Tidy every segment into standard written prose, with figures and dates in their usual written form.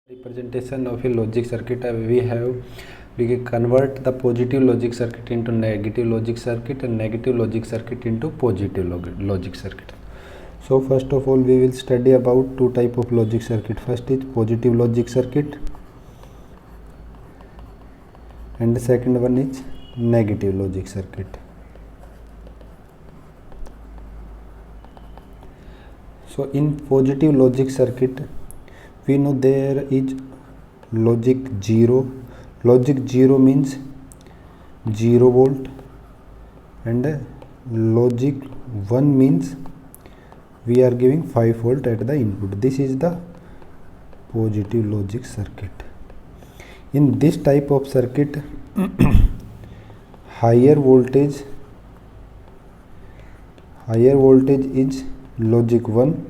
Representation of a logic circuit, we can convert the positive logic circuit into negative logic circuit and negative logic circuit into positive logic circuit. So first of all we will study about two type of logic circuit. First is positive logic circuit and the second one is negative logic circuit. So in positive logic circuit we know there is logic 0. Logic 0 means 0 volt and logic 1 means we are giving 5 volt at the input. This is the positive logic circuit. In this type of circuit higher voltage is logic 1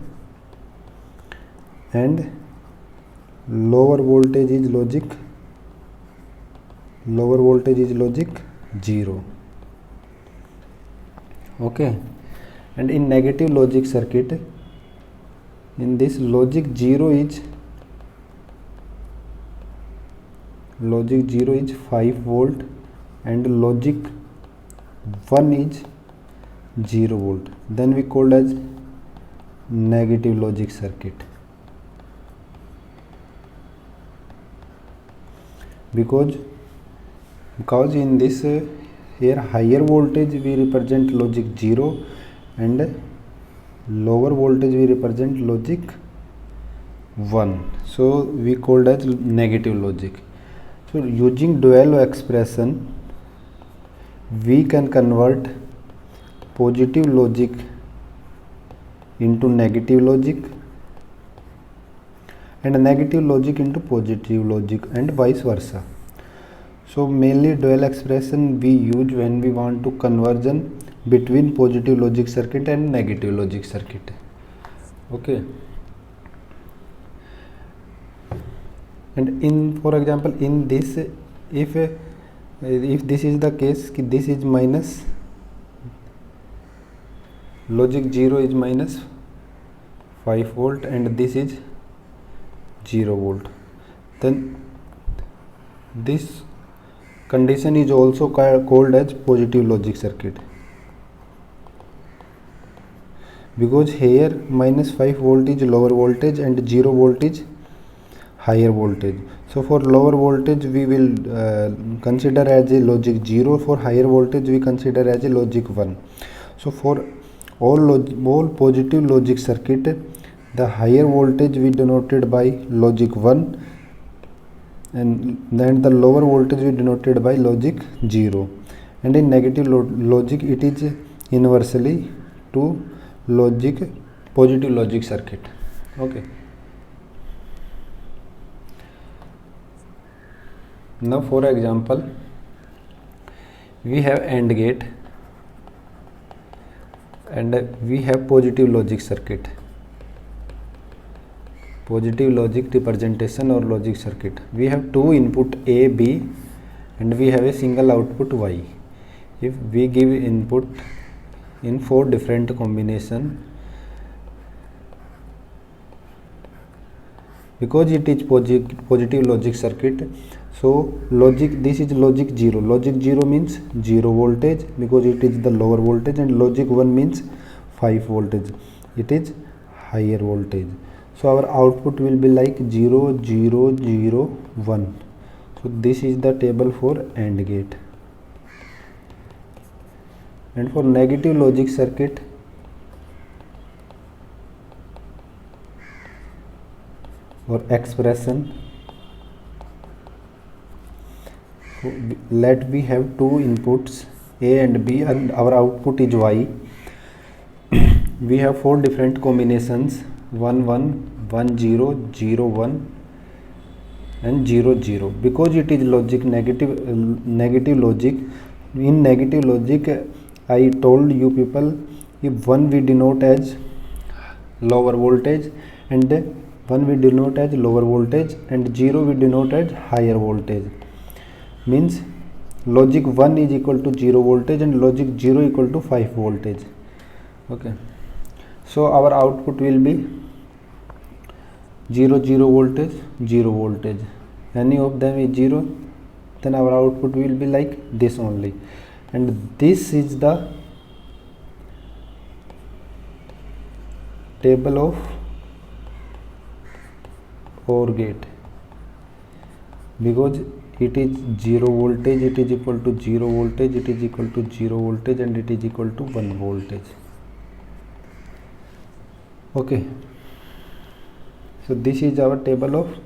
and lower voltage is logic 0. Okay, and in negative logic circuit, in this logic 0 is 5 volt and logic 1 is 0 volt, then we called as negative logic circuit. Because in this here higher voltage we represent logic 0 and lower voltage we represent logic 1, so we called as negative logic. So using dual expression we can convert positive logic into negative logic and negative logic into positive logic and vice versa. So mainly dual expression we use when we want to conversion between positive logic circuit and negative logic circuit. Okay, and in for example in this if this is the case, this is minus logic 0 is minus 5 volt and this is 0 volt, then this condition is also called as positive logic circuit, because here minus 5 volt is lower voltage and 0 volt is higher voltage. So for lower voltage we will consider as a logic 0, for higher voltage we consider as a logic 1. So for all positive logic circuit, the higher voltage we denoted by logic 1 and then the lower voltage we denoted by logic 0, and in negative logic it is inversely to positive logic circuit. Okay, now for example we have AND gate and we have positive logic circuit, positive logic representation or logic circuit. We have two input A, B and we have a single output Y. If we give input in 4 different combination, because it is positive logic circuit, so this is logic 0. Logic 0 means 0 voltage because it is the lower voltage, and logic 1 means 5 voltage, it is higher voltage. So our output will be like 0 0 0 1. So this is the table for AND gate. And for negative logic circuit, or expression, let we have two inputs A and B and our output is Y. We have 4 different combinations 1 1 1 0 0 1 and 0 0. Because it is logic negative logic, in negative logic I told you people, if 1 we denote as lower voltage and 1 we denote as lower voltage and 0 we denote as higher voltage, means logic 1 is equal to 0 voltage and logic 0 equal to 5 voltage. Okay, so our output will be 0 0 voltage, 0 voltage, any of them is 0, then our output will be like this only. And this is the table of OR gate, because it is 0 voltage, it is equal to 0 voltage, it is equal to 0 voltage, and it is equal to 1 voltage. Okay, so this is our table of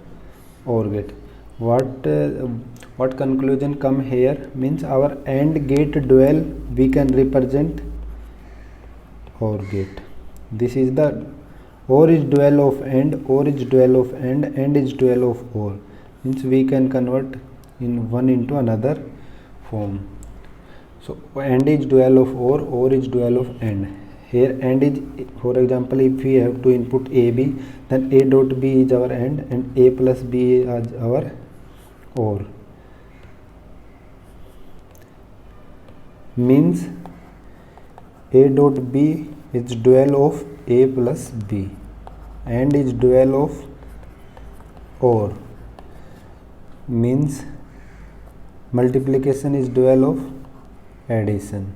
OR gate. What conclusion come here means our AND gate dual we can represent OR gate. This is the OR is dual of AND, OR is dual of AND is dual of OR, means we can convert in one into another form. So AND is dual of OR is dual of AND. Here AND is, for example, if we have to input AB, then A dot B is our AND and A plus B is our OR. Means A dot B is dual of A plus B, AND is dual of OR, means multiplication is dual of addition,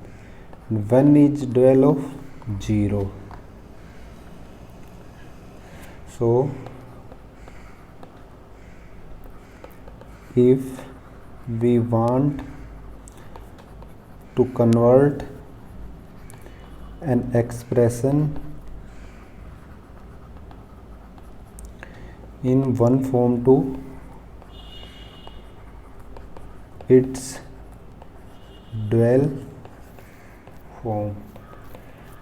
1 is dual of 0. So if we want to convert an expression in one form to its dual form,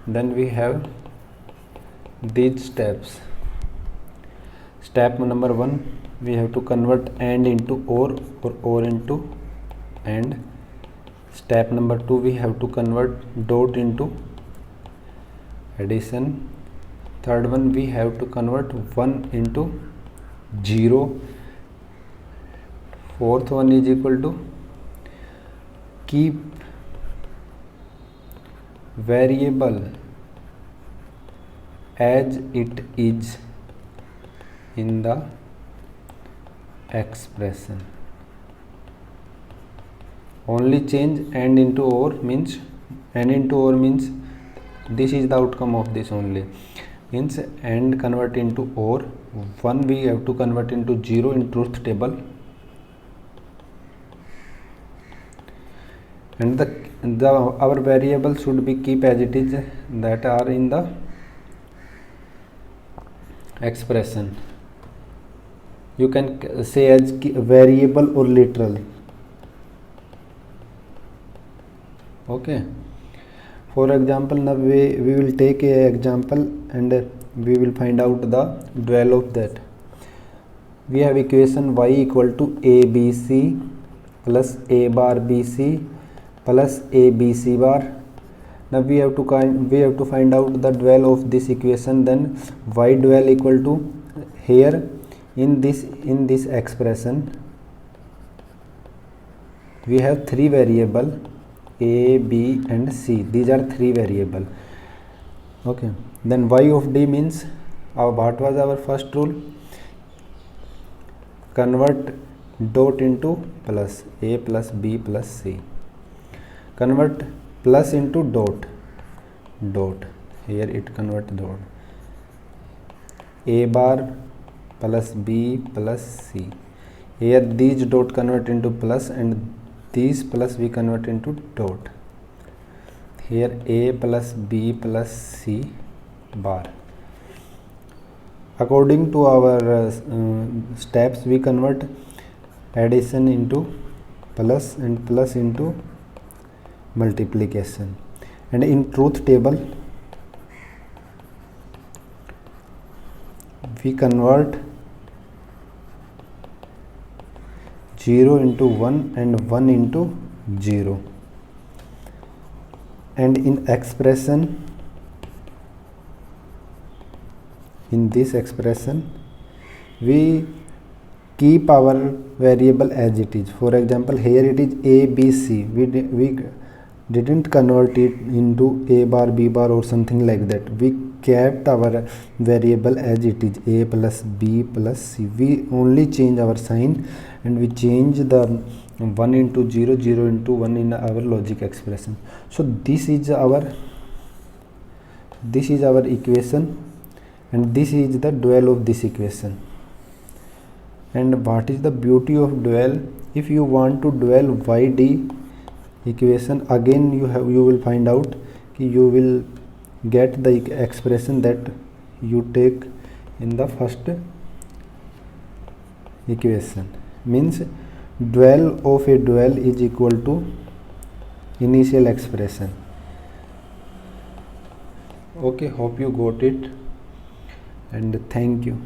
then we have these steps. Step number 1, we have to convert AND into OR or OR into AND. Step number 2, we have to convert dot into addition. Third one, we have to convert 1 into 0. Fourth one is equal to keep variable as it is in the expression. Only change AND into OR means this is the outcome of this only, means AND convert into OR. 1 we have to convert into 0 in truth table, and our variable should be keep as it is that are in the expression. You can say as variable or literal. Okay, for example, now we will take a example and we will find out the dual of that. We have equation y equal to abc plus a bar bc plus abc bar. Now we have to find out the dual of this equation. Then y dual equal to, here in this expression we have three variable a, b and c. These are three variable. Okay, then y of d means what was our first rule? Convert dot into plus, a plus b plus c. Convert plus into dot, here it convert dot, a bar plus b plus c. Here these dot convert into plus and these plus we convert into dot. Here a plus b plus c bar. According to our steps, we convert addition into plus and plus into multiplication. And in truth table we convert 0 into 1 and 1 into 0. And in expression, in this expression we keep our variable as it is. For example, here it is a, b, c. We didn't convert it into a bar, b bar or something like that. We kept our variable as it is, a plus b plus c. We only change our sign and we change the 1 into 0, 0 into 1 in our logic expression. So this is our equation, and this is the dual of this equation. And what is the beauty of dual? If you want to dual yd equation, again you will find out you will get the expression that you take in the first equation. Means dual of a dual is equal to initial expression. Okay, hope you got it, and thank you.